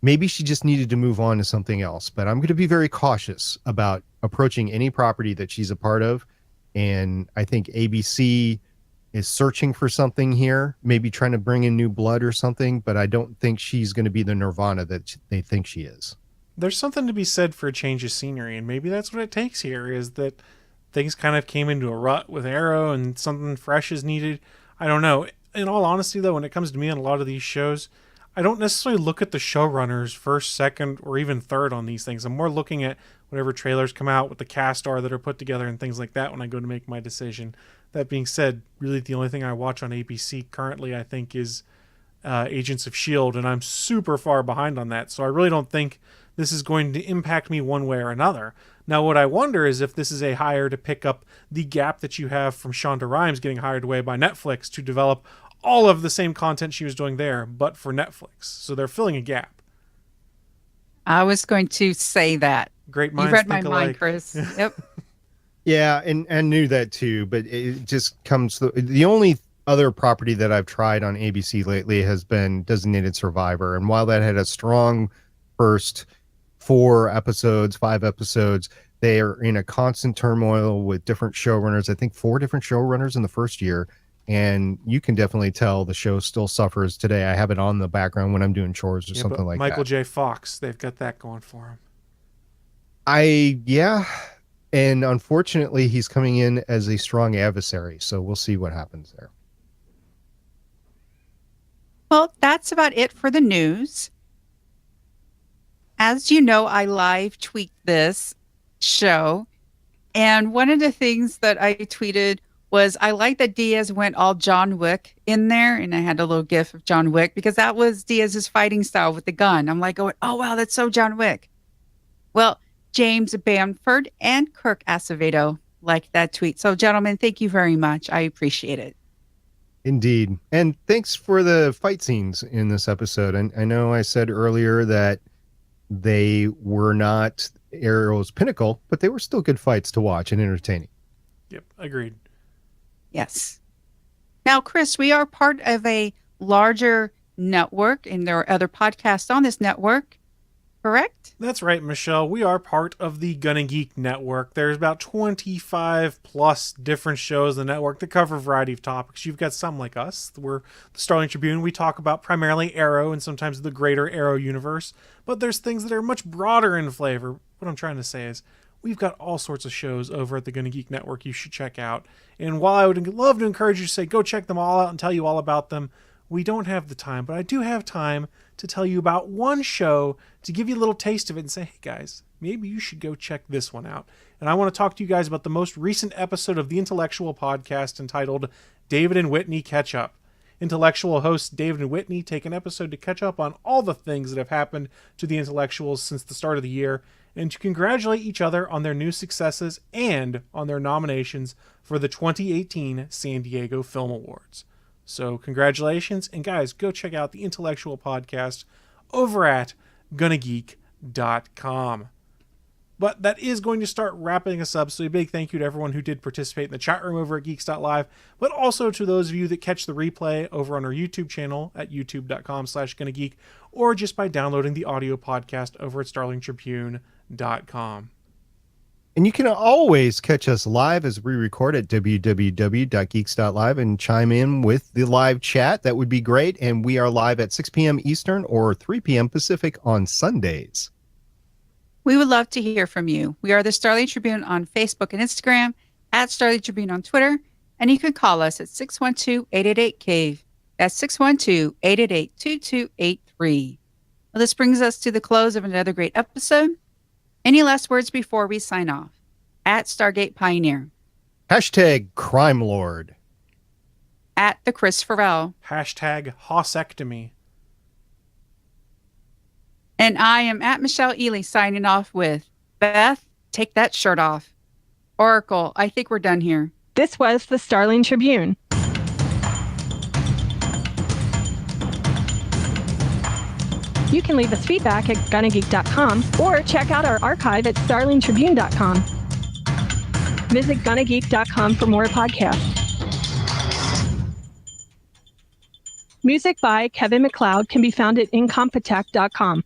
maybe she just needed to move on to something else, but I'm going to be very cautious about approaching any property that she's a part of. And I think ABC is searching for something here, maybe trying to bring in new blood or something, but I don't think she's going to be the Nirvana that they think she is. There's something to be said for a change of scenery, and maybe that's what it takes here, is that things kind of came into a rut with Arrow and something fresh is needed. I don't know. In all honesty, though, when it comes to me on a lot of these shows, I don't necessarily look at the showrunners first, second, or even third on these things. I'm more looking at whatever trailers come out, what the cast are that are put together, and things like that when I go to make my decision. That being said, really the only thing I watch on ABC currently, I think, is Agents of S.H.I.E.L.D., and I'm super far behind on that, so I really don't think this is going to impact me one way or another. Now, what I wonder is if this is a hire to pick up the gap that you have from Shonda Rhimes getting hired away by Netflix to develop all of the same content she was doing there, but for Netflix. So they're filling a gap. I was going to say that. Great minds You read my think mind, alike. Chris. Yep. Yeah, and I knew that too, but it just comes the only other property that I've tried on ABC lately has been Designated Survivor, and while that had a strong first 5 episodes, they are in a constant turmoil with different showrunners. I think 4 different showrunners in the first year, and you can definitely tell the show still suffers today. I have it on the background when I'm doing chores or something but like Michael that. J. Fox, they've got that going for him. And unfortunately, he's coming in as a strong adversary, so we'll see what happens there. Well, that's about it for the news. As you know, I live tweet this show, and one of the things that I tweeted was I like that Diaz went all John Wick in there, and I had a little gif of John Wick because that was Diaz's fighting style with the gun. I'm like, oh wow, that's so John Wick. Well, James Bamford and Kirk Acevedo like that tweet. So, gentlemen, thank you very much. I appreciate it. Indeed. And thanks for the fight scenes in this episode. And I know I said earlier that they were not Arrow's pinnacle, but they were still good fights to watch and entertaining. Yep, agreed. Yes. Now, Chris, we are part of a larger network, and there are other podcasts on this network, correct? That's right, Michelle. We are part of the Gonna Geek Network. There's about 25 plus different shows in the network that cover a variety of topics. You've got some like us. We're the Starling Tribune. We talk about primarily Arrow and sometimes the greater Arrow universe. But there's things that are much broader in flavor. What I'm trying to say is we've got all sorts of shows over at the Gonna Geek Network you should check out. And while I would love to encourage you to say go check them all out and tell you all about them, we don't have the time. But I do have time to tell you about one show to give you a little taste of it and say, hey guys, maybe you should go check this one out. And I want to talk to you guys about the most recent episode of the Intellectual podcast entitled David and Whitney Catch Up. Intellectual hosts David and Whitney take an episode to catch up on all the things that have happened to the Intellectuals since the start of the year and to congratulate each other on their new successes and on their nominations for the 2018 San Diego Film Awards. So congratulations, and guys, go check out the Intellectual podcast over at GonnaGeek.com. But that is going to start wrapping us up, so a big thank you to everyone who did participate in the chat room over at Geeks.live, but also to those of you that catch the replay over on our YouTube channel at youtube.com/GonnaGeek, or just by downloading the audio podcast over at StarlingTribune.com. And you can always catch us live as we record at www.geeks.live and chime in with the live chat. That would be great. And we are live at 6 p.m. Eastern or 3 p.m. Pacific on Sundays. We would love to hear from you. We are the Starling Tribune on Facebook and Instagram, at Starling Tribune on Twitter, and you can call us at 612-888-CAVE. That's 612-888-2283. Well, this brings us to the close of another great episode. Any last words before we sign off? At Stargate Pioneer. Hashtag Crime Lord. At the Chris Farrell. Hashtag Hossectomy. And I am at Michelle Ely signing off with Beth, take that shirt off. Oracle, I think we're done here. This was the Starling Tribune. You can leave us feedback at GonnaGeek.com or check out our archive at StarlingTribune.com. Visit GonnaGeek.com for more podcasts. Music by Kevin MacLeod can be found at Incompetech.com.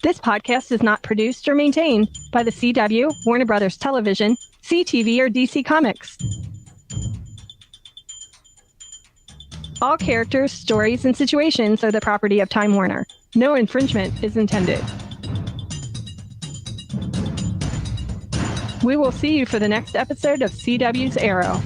This podcast is not produced or maintained by the CW, Warner Brothers Television, CTV, or DC Comics. All characters, stories, and situations are the property of Time Warner. No infringement is intended. We will see you for the next episode of CW's Arrow.